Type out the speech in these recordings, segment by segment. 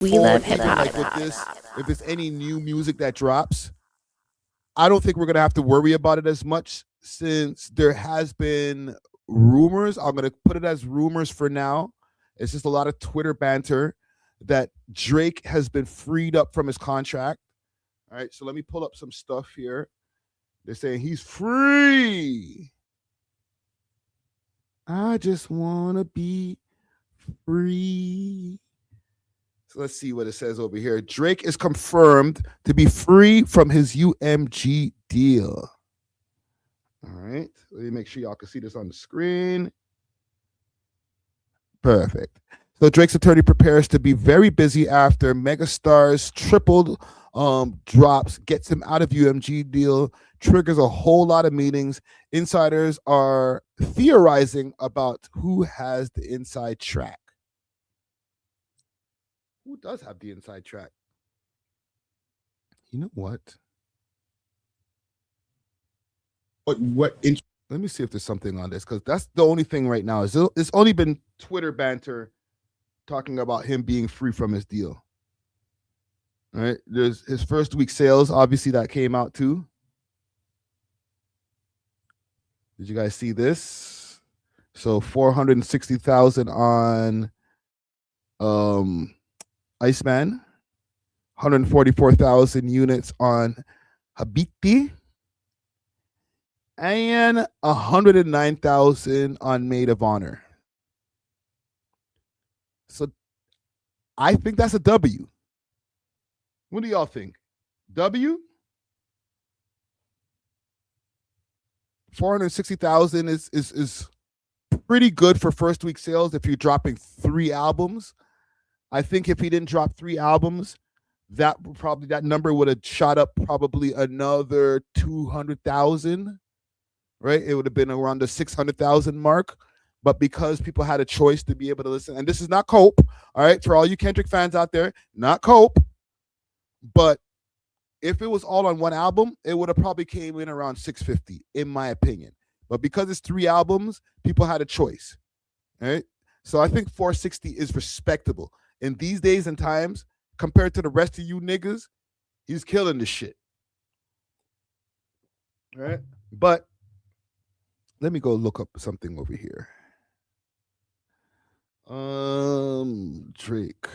We love hip hop. Like with this, if there's any new music that drops, I don't think we're gonna have to worry about it as much since there has been rumors. I'm gonna put it as rumors for now. It's just a lot of Twitter banter that Drake has been freed up from his contract. All right, so let me pull up some stuff here. They're saying he's free. I just wanna be free. So let's see what it says over here. Drake is confirmed to be free from his UMG deal. All right. Let me make sure y'all can see this on the screen. Perfect. So Drake's attorney prepares to be very busy after Megastar's tripled drops, gets him out of UMG deal, triggers a whole lot of meetings. Insiders are theorizing about who has the inside track. Who does have the inside track? You know what? Let me see if there's something on this, because that's the only thing right now. It's only been Twitter banter talking about him being free from his deal. All right. There's his first week sales. Obviously, that came out too. Did you guys see this? So 460,000 on Iceman, 144,000 units on Habiti, and 109,000 on Maid of Honor. So I think that's a W. What do y'all think? W? 460,000 is pretty good for first week sales if you're dropping 3 albums. I think if he didn't drop 3 albums, that number would have shot up probably another 200,000, right? It would have been around the 600,000 mark. But because people had a choice to be able to listen, and this is not Cope, all right, for all you Kendrick fans out there, not Cope, but if it was all on one album, it would have probably came in around 650, in my opinion. But because it's 3 albums, people had a choice, all right? So I think 460 is respectable. In these days and times, compared to the rest of you niggas, he's killing this shit. All right? But let me go look up something over here. Drake.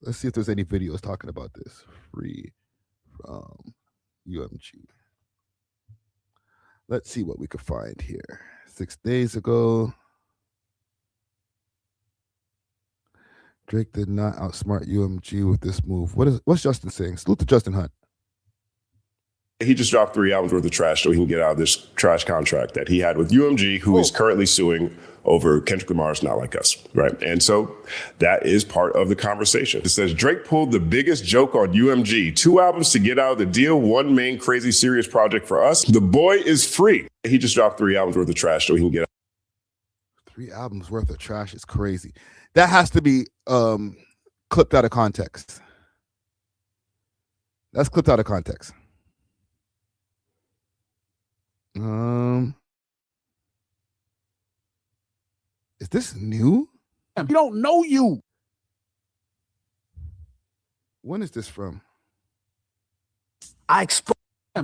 Let's see if there's any videos talking about this. Free from UMG. Let's see what we could find here. 6 days ago, Drake did not outsmart UMG with this move. What's Justin saying? Salute to Justin Hunt. He just dropped 3 albums worth of trash so he can get out of this trash contract that he had with UMG, who is currently suing over Kendrick Lamar's Not Like Us, right? And so that is part of the conversation. It says, Drake pulled the biggest joke on UMG. 2 albums to get out of the deal, 1 main crazy serious project for us. The boy is free. He just dropped 3 albums worth of trash so he can get out. 3 albums worth of trash is crazy. That has to be clipped out of context. That's clipped out of context. Is this new? We don't know you. When is this from? We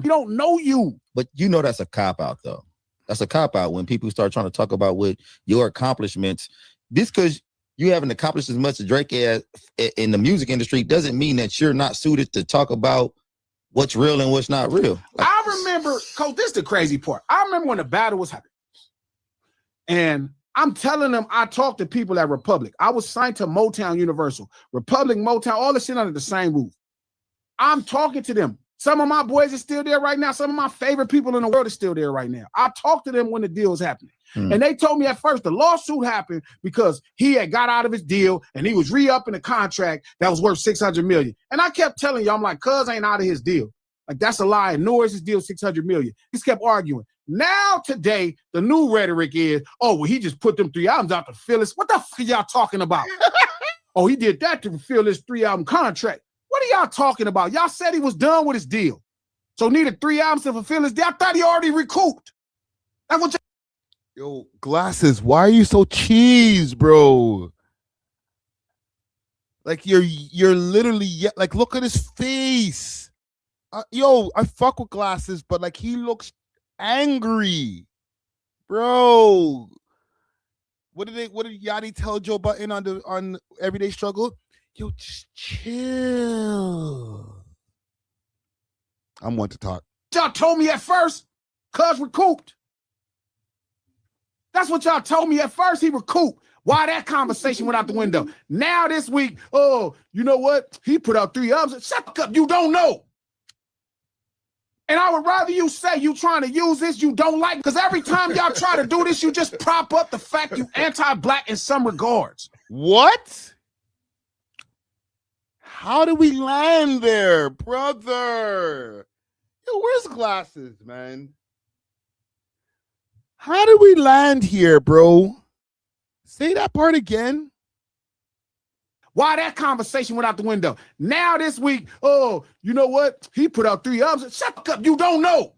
don't know you. But you know that's a cop-out, though. That's a cop-out when people start trying to talk about what your accomplishments. Just because you haven't accomplished as much as Drake has in the music industry doesn't mean that you're not suited to talk about what's real and what's not real. I remember, Coach, this is the crazy part. I remember when the battle was happening. And I'm telling them, I talked to people at Republic. I was signed to Motown Universal. Republic, Motown, all the shit under the same roof. I'm talking to them. Some of my boys are still there right now. Some of my favorite people in the world are still there right now. I talked to them when the deal was happening. And they told me at first the lawsuit happened because he had got out of his deal and he was re-upping a contract that was worth $600 million. And I kept telling you, I'm like, cuz ain't out of his deal. Like, that's a lie. Nor is his deal $600 million. He just kept arguing. Now, today, the new rhetoric is, oh, well, he just put them 3 albums out to fill this. What the fuck are y'all talking about? Oh, he did that to fulfill this 3-album contract. What are y'all talking about? Y'all said he was done with his deal. So needed 3 albums to fulfill his deal. I thought he already recouped. That's what Yo, Glasses, why are you so cheese, bro? Like you're literally like look at his face. Yo, I fuck with Glasses, but like he looks angry, bro. What did Yachty tell Joe Button on Everyday Struggle? Yo, just chill. I'm one to talk. Y'all told me at first, cuz recouped. That's what y'all told me at first. He recouped. Why that conversation went out the window? Now this week, oh, you know what? He put out 3 albums. Shut up, you don't know. And I would rather you say you trying to use this you don't like, because every time y'all try to do this, you just prop up the fact you anti-black in some regards. What? How do we land there, brother? Yo, where's Glasses, man? How do we land here, bro? Say that part again. Why that conversation went out the window? Now this week, oh, you know what? He put out 3 albums. Shut up, you don't know.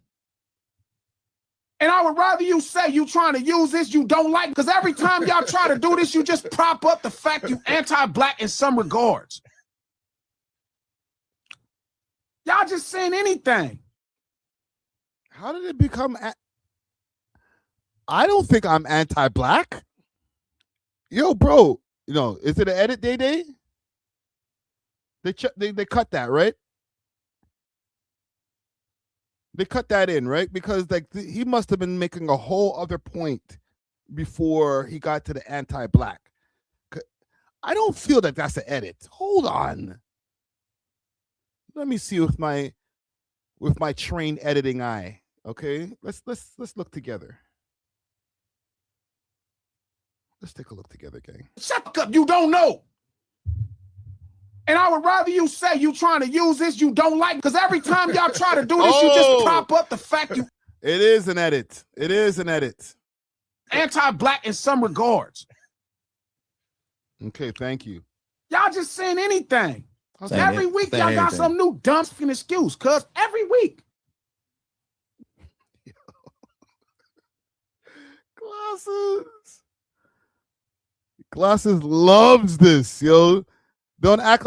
And I would rather you say you trying to use this you don't like, because every time y'all try to do this, you just prop up the fact you anti-black in some regards. Y'all just saying anything. How did it become? I don't think I'm anti-black. Yo, bro, you know, is it an edit day? They cut that, right? They cut that in, right? Because like he must have been making a whole other point before he got to the anti-black. I don't feel that that's an edit. Hold on. Let me see with my trained editing eye. Okay, let's look together. Let's take a look together, gang. Shut up, you don't know. And I would rather you say you trying to use this you don't like, because every time y'all try to do this, you just prop up the fact you. It is an edit. It is an edit. Anti-black in some regards. Okay, thank you. Y'all just saying anything. Okay. Every week y'all got some new dumb fucking excuse, cuz every week. Glasses loves this, yo. Don't act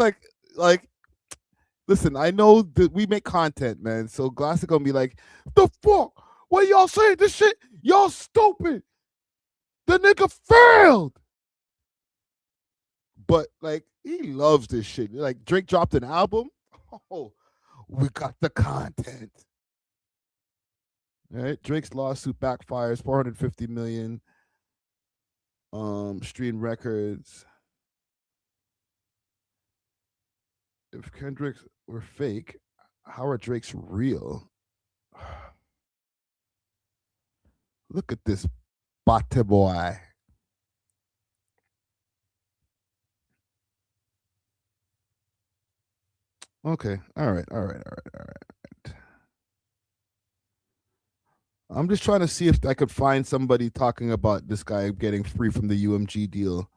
like listen, I know that we make content, man. So Glasses gonna be like, the fuck? What y'all saying? This shit, y'all stupid. The nigga failed. But like he loves this shit. Like Drake dropped an album. Oh, we got the content. All right, Drake's lawsuit backfires, 450 million stream records. If Kendrick's were fake, how are Drake's real? Look at this bate boy. Okay, all right. I'm just trying to see if I could find somebody talking about this guy getting free from the UMG deal,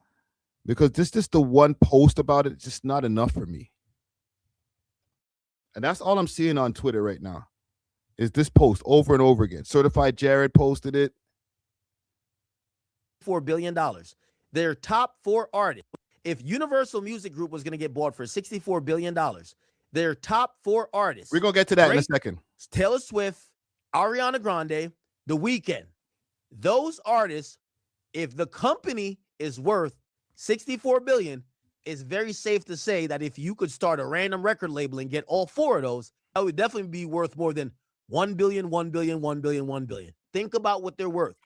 because this just the one post about it. It's just not enough for me. And that's all I'm seeing on Twitter right now is this post over and over again. Certified Jared posted it. $4 billion. Their top 4 artists. If Universal Music Group was going to get bought for $64 billion, their top 4 artists. We're going to get to that in a second. Taylor Swift, Ariana Grande, The Weeknd. Those artists, if the company is worth $64 billion, it's very safe to say that if you could start a random record label and get all 4 of those, that would definitely be worth more than $1 billion, $1 billion, $1 billion, $1 billion. Think about what they're worth.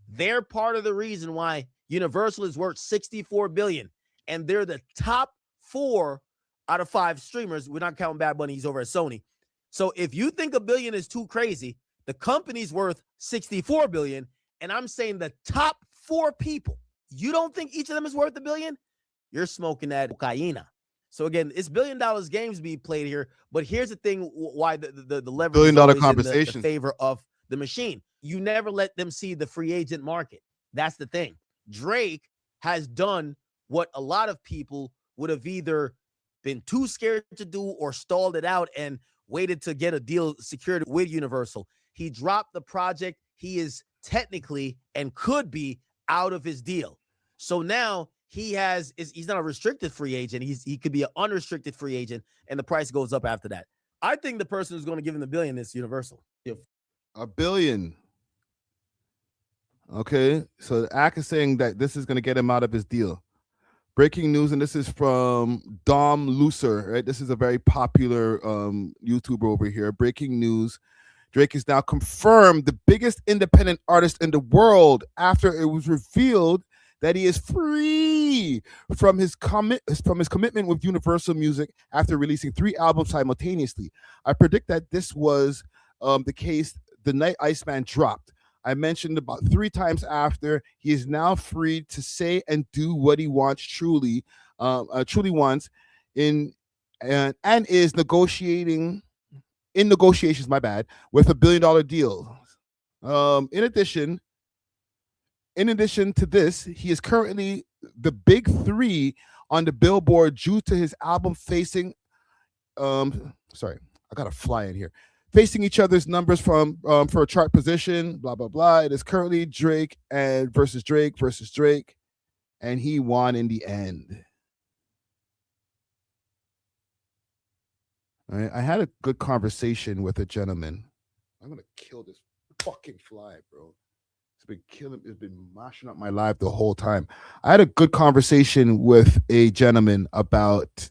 They're part of the reason why Universal is worth $64 billion, and they're the top 4 out of 5 streamers. We're not counting Bad Bunny. He's over at Sony. So if you think $1 billion is too crazy, the company's worth $64 billion, and I'm saying the top 4 people, you don't think each of them is worth $1 billion? You're smoking that cocaine. So again, it's $1 billion games being played here, but here's the thing: why the leverage $1 billion is conversation in the favor of the machine. You never let them see the free agent market. That's the thing. Drake has done what a lot of people would have either been too scared to do or stalled it out and waited to get a deal secured with Universal. He dropped the project. He is technically and could be out of his deal. So now he's not a restricted free agent. He could be an unrestricted free agent, and the price goes up after that. I think the person who's going to give him the billion is Universal. $1 billion. Okay, so Ack is saying that this is going to get him out of his deal. Breaking news, and this is from Dom Lucer, right? This is a very popular YouTuber over here. Breaking news. Drake is now confirmed the biggest independent artist in the world after it was revealed that he is free from his commitment with Universal Music after releasing 3 albums simultaneously. I predict that this was the case the night Iceman dropped. I mentioned about 3 times after, he is now free to say and do what he wants truly wants and is negotiations, with $1 billion deal. In addition to this, he is currently the big 3 on the Billboard due to his album facing facing each other's numbers for a chart position, blah blah blah. It is currently Drake versus Drake, and he won in the end. All right, I had a good conversation with a gentleman. I'm gonna kill this fucking fly, bro. It's been mashing up my life the whole time. I had a good conversation with a gentleman about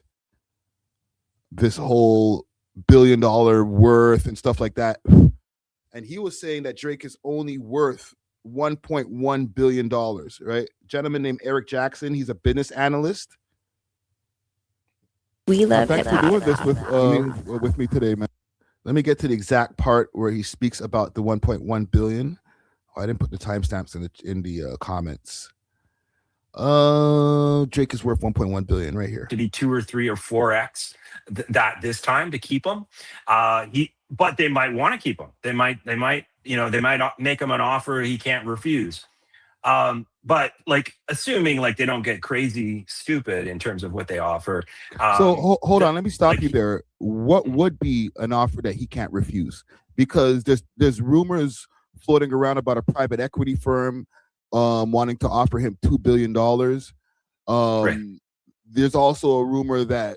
this whole $1 billion worth and stuff like that. And he was saying that Drake is only worth $1.1 billion, right? Gentleman named Eric Jackson. He's a business analyst. We love Thanks for doing this with me today, man. Let me get to the exact part where he speaks about the 1.1 billion. Oh, I didn't put the timestamps in the comments. Drake is worth 1.1 billion right here. To be 2 or 3 or 4x that this time to keep him. But they might want to keep him. They might make him an offer he can't refuse. But like assuming like they don't get crazy stupid in terms of what they offer. So hold on, let me stop you there. What would be an offer that he can't refuse? Because there's rumors floating around about a private equity firm wanting to offer him $2 billion. Right. There's also a rumor that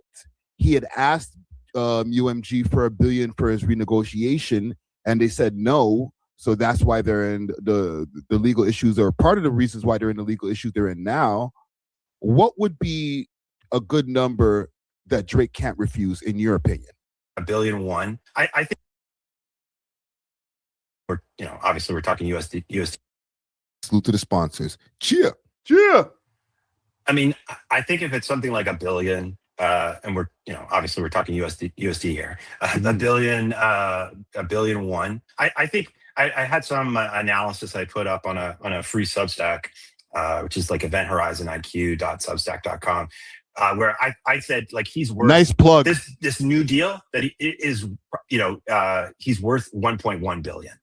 he had asked UMG for $1 billion for his renegotiation, and they said no. So that's why they're in the legal issues, or part of the reasons why they're in the legal issues they're in now. What would be a good number that Drake can't refuse, in your opinion? $1.1 billion. I think obviously we're talking USD. Salute to the sponsors. Cheer. I mean, I think if it's something like $1 billion, and we're obviously we're talking USD here, $1 billion, $1.1 billion. I think I had some analysis I put up on a free Substack, which is like eventhorizoniq.substack.com, where I said like he's worth, nice plug, this new deal that he is, he's worth 1.1 billion.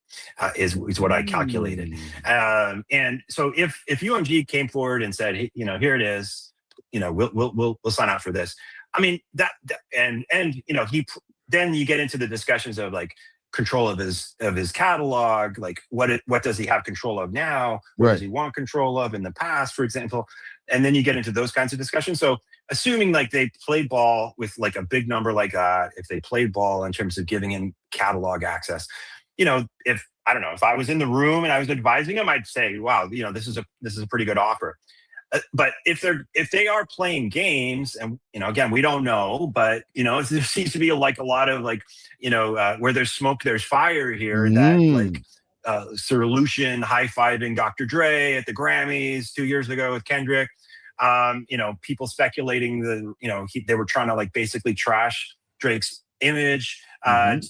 Is what I calculated. And so if UMG came forward and said, hey, here it is, we'll sign out for this. I mean and then you get into the discussions of like control of his catalog, like what does he have control of now? What does he want control of in the past, for example? And then you get into those kinds of discussions. So assuming like they played ball with like a big number like that, if they played ball in terms of giving him catalog access, if I was in the room and I was advising him, I'd say, wow, this is a pretty good offer. But if they are playing games, and again, we don't know, but there seems to be like a lot of like where there's smoke, there's fire here. That like Sir Lucian high-fiving Dr. Dre at the Grammys 2 years ago with Kendrick. People speculating that they were trying to like basically trash Drake's image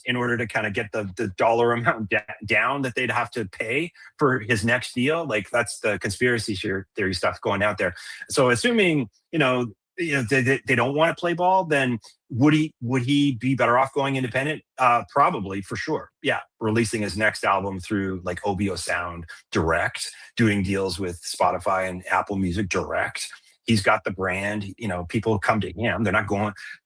in order to kind of get the dollar amount down that they'd have to pay for his next deal. Like that's the conspiracy theory stuff going out there. So assuming they don't want to play ball, then would he be better off going independent? Probably, for sure. Yeah, releasing his next album through like OBO Sound direct, doing deals with Spotify and Apple Music direct. He's got the brand. People come to him.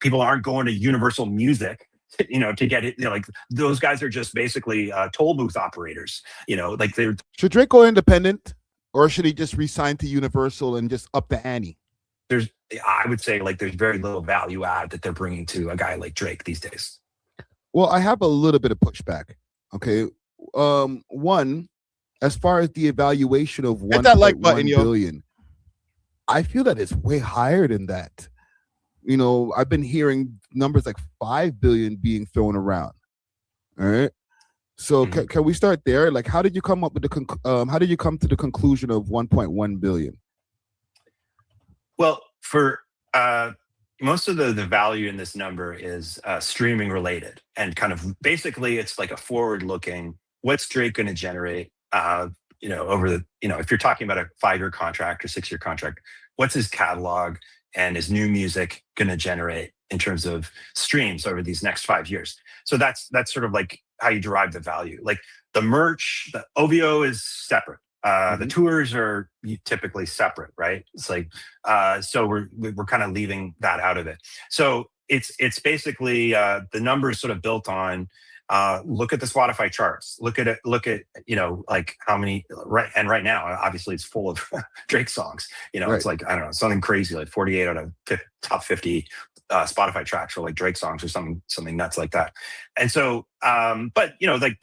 People aren't going to Universal Music to get it. Like those guys are just basically toll booth operators. Like they're. Should Drake go independent, or should he just resign to Universal and just up the ante? I would say like there's very little value add that they're bringing to a guy like Drake these days. Well, I have a little bit of pushback. Okay. One, as far as the evaluation of Hit that like button, 1.1 yo. billion, I feel that it's way higher than that. You know, I've been hearing numbers like 5 billion being thrown around. All right. So can we start there? Like, how did you come up with how did you come to the conclusion of 1.1 billion? Well, for most of the value in this number is streaming related, and kind of basically it's like a forward looking, what's Drake going to generate, over the, if you're talking about a 5-year contract or 6-year contract, what's his catalog and his new music going to generate in terms of streams over these next 5 years. So that's sort of like how you derive the value. Like the merch, the OVO is separate. The tours are typically separate, right? It's like, so we're kind of leaving that out of it. So it's basically the numbers sort of built on, look at the Spotify charts, look at like how many, right now, obviously it's full of Drake songs, It's like, I don't know, something crazy, like 48 out of top 50 Spotify tracks or like Drake songs or something nuts like that. And so, but like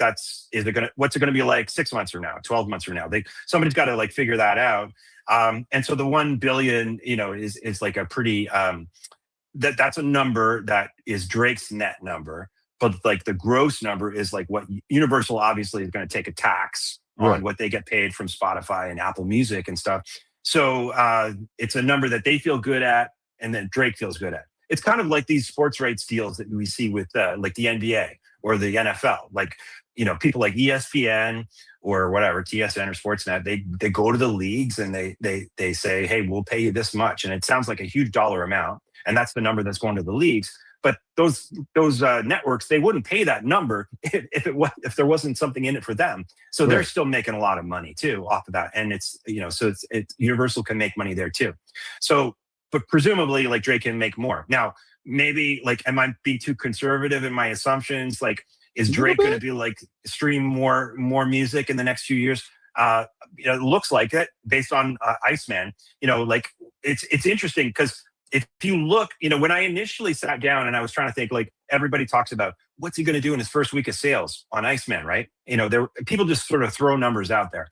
what's it gonna be like 6 months from now, 12 months from now? Somebody's got to like figure that out. And so the 1 billion, is like a pretty, that's a number that is Drake's net number, but like the gross number is like what Universal obviously is going to take a tax on what they get paid from Spotify and Apple Music and stuff. So it's a number that they feel good at, and then Drake feels good at. It's kind of like these sports rights deals that we see with like the NBA or the NFL. Like, people like ESPN or whatever, TSN or Sportsnet, they go to the leagues and they say, hey, we'll pay you this much. And it sounds like a huge dollar amount. And that's the number that's going to the leagues. But those networks, they wouldn't pay that number if there wasn't something in it for them. So they're still making a lot of money too off of that. And it's, so it's Universal can make money there too. So, but presumably like Drake can make more. Now, maybe like, am I being too conservative in my assumptions? Like, is Drake going to be like stream more music in the next few years? It looks like it based on Iceman. Like it's interesting because if you look, when I initially sat down and I was trying to think, like everybody talks about what's he going to do in his first week of sales on Iceman, right? People just sort of throw numbers out there.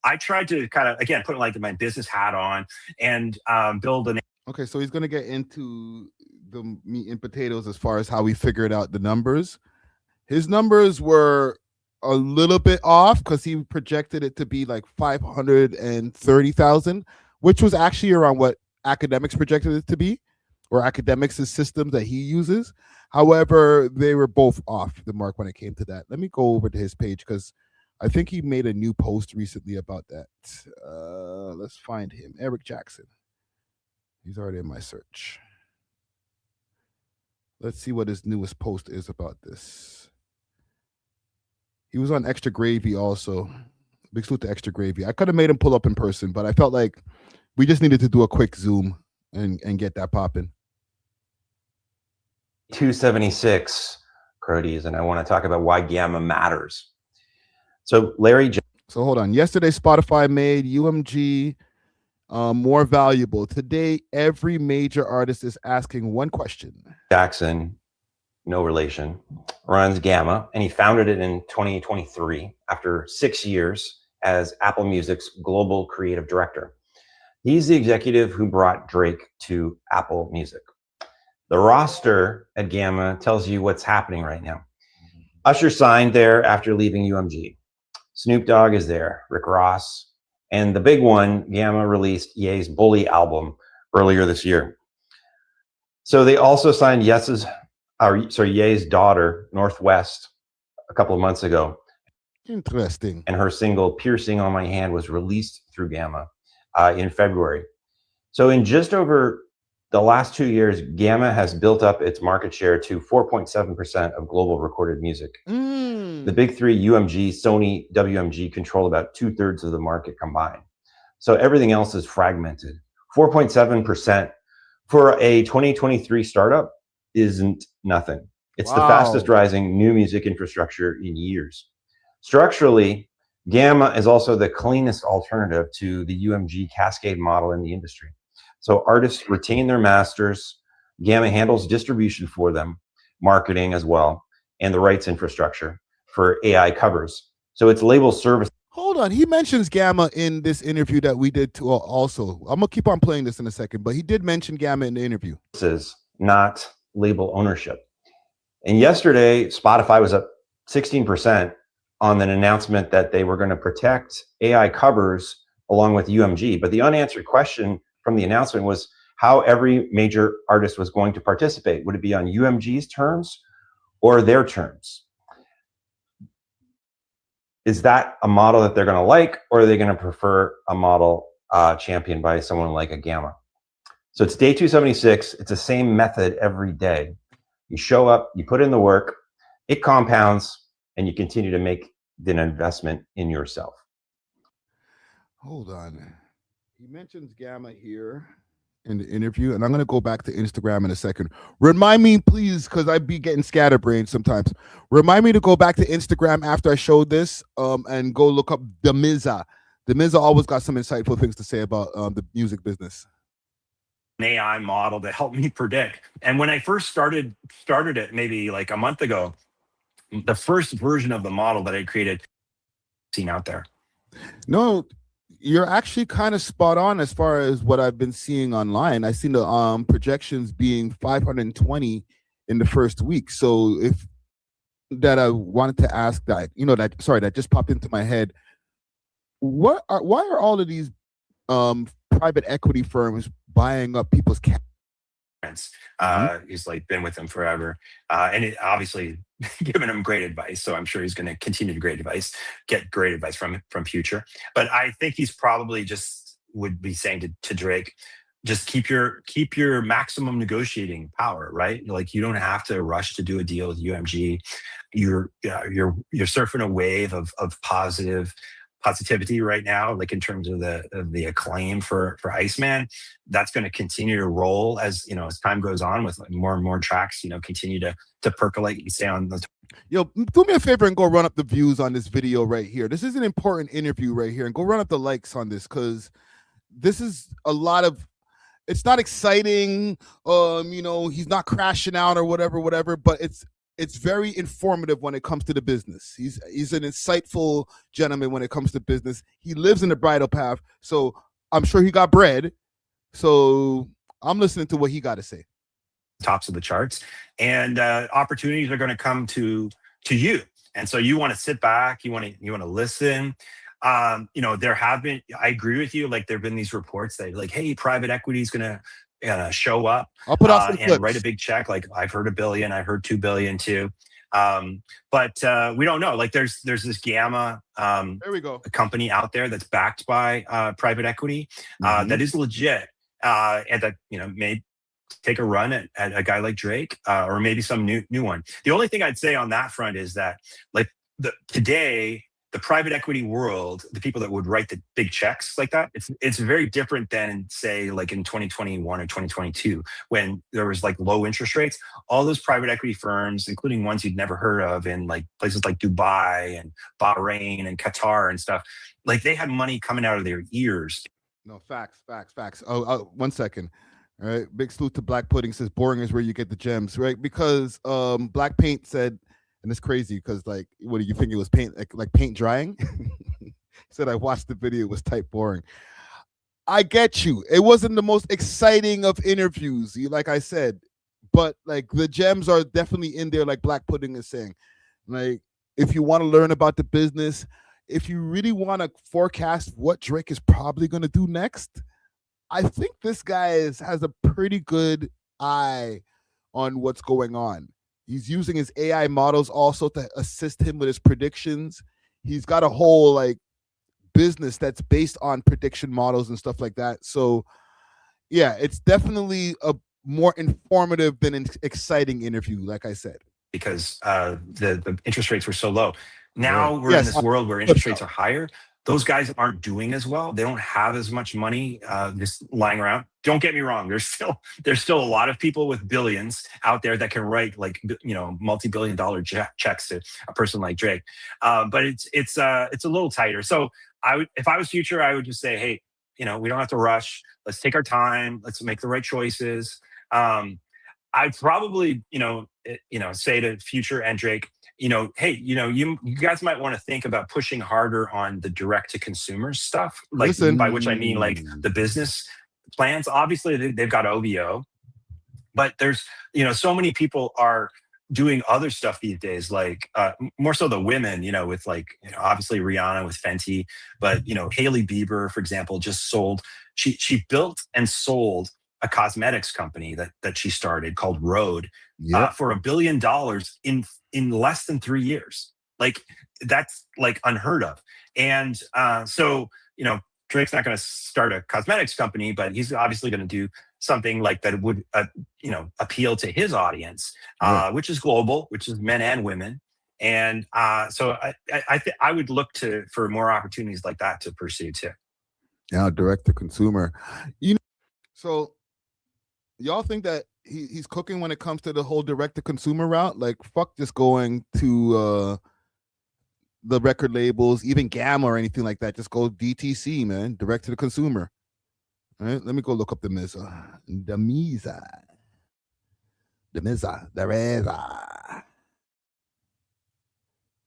I tried to kind of, again, put like my business hat on and build an. Okay, so he's going to get into the meat and potatoes as far as how we figured out the numbers. His numbers were a little bit off because he projected it to be like 530,000, which was actually around what academics projected it to be, or academics' system that he uses. However, they were both off the mark when it came to that. Let me go over to his page because I think he made a new post recently about that. Let's find him. Eric Jackson. He's already in my search. Let's see what his newest post is about this. He was on Extra Gravy also. Big salute to Extra Gravy. I could have made him pull up in person, but I felt like we just needed to do a quick Zoom and get that popping. 276, Crodies, and I want to talk about why Gamma matters. So Larry. So hold on. Yesterday, Spotify made UMG more valuable. Today, every major artist is asking one question. Jackson, no relation, runs Gamma, and he founded it in 2023 after 6 years as Apple Music's global creative director. He's the executive who brought Drake to Apple Music. The roster at Gamma tells you what's happening right now. Usher signed there after leaving UMG. Snoop Dogg is there, Rick Ross, and the big one, Gamma released Ye's Bully album earlier this year. So they also signed Ye's daughter, Northwest, a couple of months ago. Interesting. And her single, Piercing on My Hand, was released through Gamma in February. So in just over the last 2 years, Gamma has built up its market share to 4.7% of global recorded music. The big three, UMG, Sony, WMG, control about 2/3 of the market combined. So everything else is fragmented. 4.7% for a 2023 startup isn't nothing. It's the fastest rising new music infrastructure in years. Structurally, Gamma is also the cleanest alternative to the UMG cascade model in the industry. So artists retain their masters. Gamma handles distribution for them, marketing as well, and the rights infrastructure for AI covers. So it's label service. Hold on, he mentions Gamma in this interview that we did too. Also, I'm gonna keep on playing this in a second, but he did mention Gamma in the interview. Not label ownership. And yesterday, Spotify was up 16% on an announcement that they were going to protect AI covers along with UMG. But the unanswered question from the announcement was how every major artist was going to participate. Would it be on UMG's terms or their terms? Is that a model that they're going to like, or are they going to prefer a model championed by someone like a Gamma? So it's day 276. It's the same method every day. You show up, you put in the work, it compounds, and you continue to make an investment in yourself. Hold on. He mentions Gamma here in the interview, and I'm going to go back to Instagram in a second. Remind me, please, because I be getting scatterbrained sometimes. Remind me to go back to Instagram after I showed this and go look up Demiza. Demiza always got some insightful things to say about the music business. An AI model to help me predict. And when I first started it maybe like a month ago, the first version of the model that I created seen out there. No, you're actually kind of spot on as far as what I've been seeing online. I seen the projections being 520 in the first week. So if that I wanted to ask that, that just popped into my head. Why are all of these private equity firms buying up people's cash? He's like been with them forever, and it obviously given him great advice. So I'm sure he's going to continue to get great advice from Future. But I think he's probably just would be saying to Drake, just keep your maximum negotiating power, right? Like you don't have to rush to do a deal with UMG. You're surfing a wave of positivity right now, like in terms of the acclaim for Iceman. That's going to continue to roll as time goes on with like more and more tracks, continue to percolate and stay on the. Yo, do me a favor and go run up the views on this video right here. This is an important interview right here, and go run up the likes on this, because this is a lot of. It's not exciting, he's not crashing out or whatever, but it's very informative when it comes to the business. He's an insightful gentleman when it comes to business. He lives in the bridal path, so I'm sure he got bread. So I'm listening to what he got to say. Tops of the charts, and opportunities are going to come to you, and so you want to sit back. You want to listen. There have been. I agree with you. Like there have been these reports that like, hey, private equity is going to show up. I'll put out some and write a big check. Like I've heard $1 billion, I've heard $2 billion too. But we don't know. Like there's this Gamma there we go. a company out there that's backed by private equity that is legit and that may take a run at a guy like Drake or maybe some new one. The only thing I'd say on that front is that like today. The private equity world, the people that would write the big checks like that, it's very different than say like in 2021 or 2022 when there was like low interest rates. All those private equity firms, including ones you'd never heard of in like places like Dubai and Bahrain and Qatar and stuff, like they had money coming out of their ears. No, facts. Oh, 1 second. All right, big salute to Black Pudding says boring is where you get the gems, right? Because Black Paint said. And it's crazy because, like, what do you think it was paint, like paint drying? He said, I watched the video, it was type boring. I get you. It wasn't the most exciting of interviews, like I said, but like the gems are definitely in there, like Black Pudding is saying. Like, if you want to learn about the business, if you really want to forecast what Drake is probably going to do next, I think this guy has a pretty good eye on what's going on. He's using his AI models also to assist him with his predictions. He's got a whole like business that's based on prediction models and stuff like that. So yeah, it's definitely a more informative than an exciting interview, like I said. Because the interest rates were so low. Now we're in this world where interest rates are higher. Those guys aren't doing as well. They don't have as much money just lying around. Don't get me wrong. There's still a lot of people with billions out there that can write like multi-billion-dollar checks to a person like Drake. But it's a little tighter. So if I was Future, I would just say, hey, we don't have to rush. Let's take our time. Let's make the right choices. I'd probably, say to Future and Drake, hey, you guys might want to think about pushing harder on the direct to consumer stuff. Like, Listen. by which I mean like the business plans. Obviously, they've got OVO, but there's, so many people are doing other stuff these days, like more so the women, with like, obviously Rihanna with Fenty, but Hailey Bieber, for example, just sold. She built and sold a cosmetics company that she started called Rhode for $1 billion in less than 3 years. Like, that's like unheard of. And so Drake's not going to start a cosmetics company, but he's obviously going to do something like that would appeal to his audience, which is global, which is men and women. And so I would look for more opportunities like that to pursue too. Yeah, direct to consumer. So y'all think that he's cooking when it comes to the whole direct to consumer route? Like, fuck just going to the record labels, even Gamma or anything like that. Just go DTC, man, direct to the consumer. All right, let me go look up the Misa. The Reza.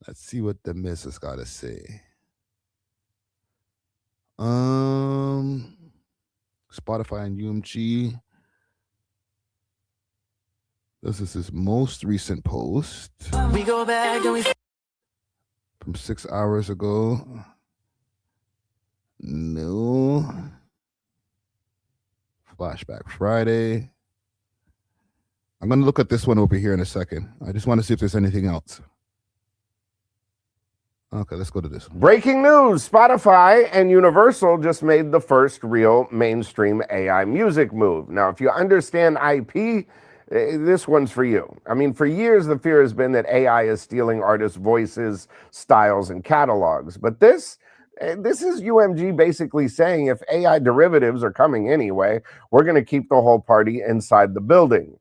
Let's see what the Misa's got to say. Spotify and UMG. This is his most recent post. We go back and from 6 hours ago. No. Flashback Friday. I'm going to look at this one over here in a second. I just want to see if there's anything else. Okay, let's go to this one. Breaking news, Spotify and Universal just made the first real mainstream AI music move. Now, if you understand IP, this one's for you. I mean, for years, the fear has been that AI is stealing artists' voices, styles, and catalogs. But this is UMG basically saying if AI derivatives are coming anyway, we're going to keep the whole party inside the building.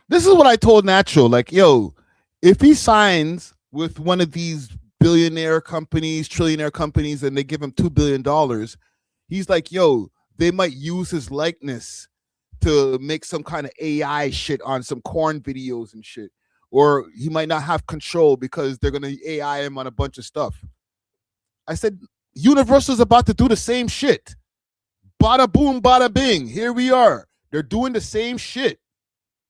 This is what I told Natural. Like, yo, if he signs with one of these billionaire companies, trillionaire companies, and they give him $2 billion, he's like, yo, they might use his likeness to make some kind of AI shit on some corn videos and shit. Or he might not have control because they're going to AI him on a bunch of stuff. I said, Universal's about to do the same shit. Bada boom, bada bing. Here we are. They're doing the same shit.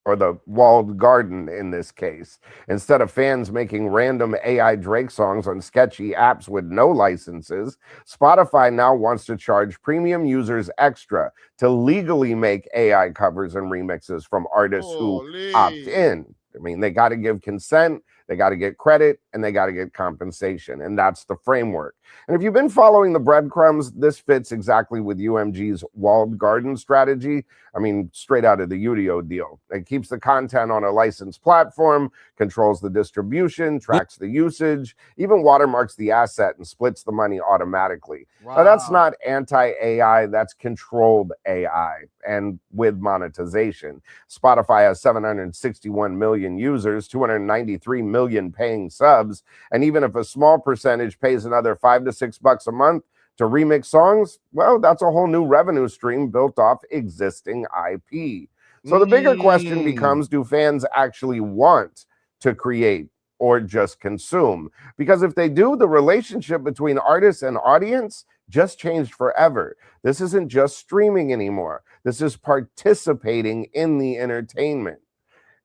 Or the walled garden in this case. Instead of fans making random AI Drake songs on sketchy apps with no licenses, Spotify now wants to charge premium users extra to legally make AI covers and remixes from artists who opt in. I mean, they got to give consent, they got to get credit, and they got to get compensation. And that's the framework. And if you've been following the breadcrumbs, this fits exactly with UMG's walled garden strategy. I mean, straight out of the Udio deal. It keeps the content on a licensed platform, controls the distribution, tracks the usage, even watermarks the asset and splits the money automatically. Wow. Now, that's not anti-AI, that's controlled AI and with monetization. Spotify has 761 million users, 293 million paying subs, and even if a small percentage pays another $5 to $6 a month to remix songs, well, that's a whole new revenue stream built off existing IP. So the bigger question becomes, do fans actually want to create or just consume? Because if they do, the relationship between artists and audience just changed forever. This isn't just streaming anymore. This is participating in the entertainment.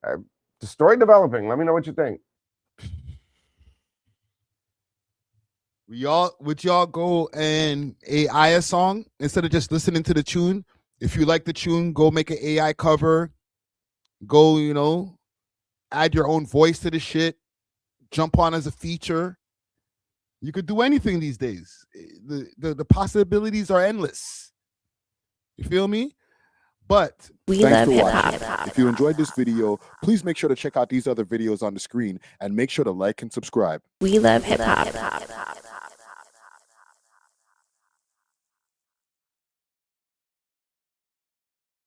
The story developing. Let me know what you think. Would y'all go and AI a song instead of just listening to the tune? If you like the tune, go make an AI cover. Go, add your own voice to the shit. Jump on as a feature. You could do anything these days. The possibilities are endless. You feel me? But we love hip hop. If you enjoyed this video, please make sure to check out these other videos on the screen and make sure to like and subscribe. We love hip hop.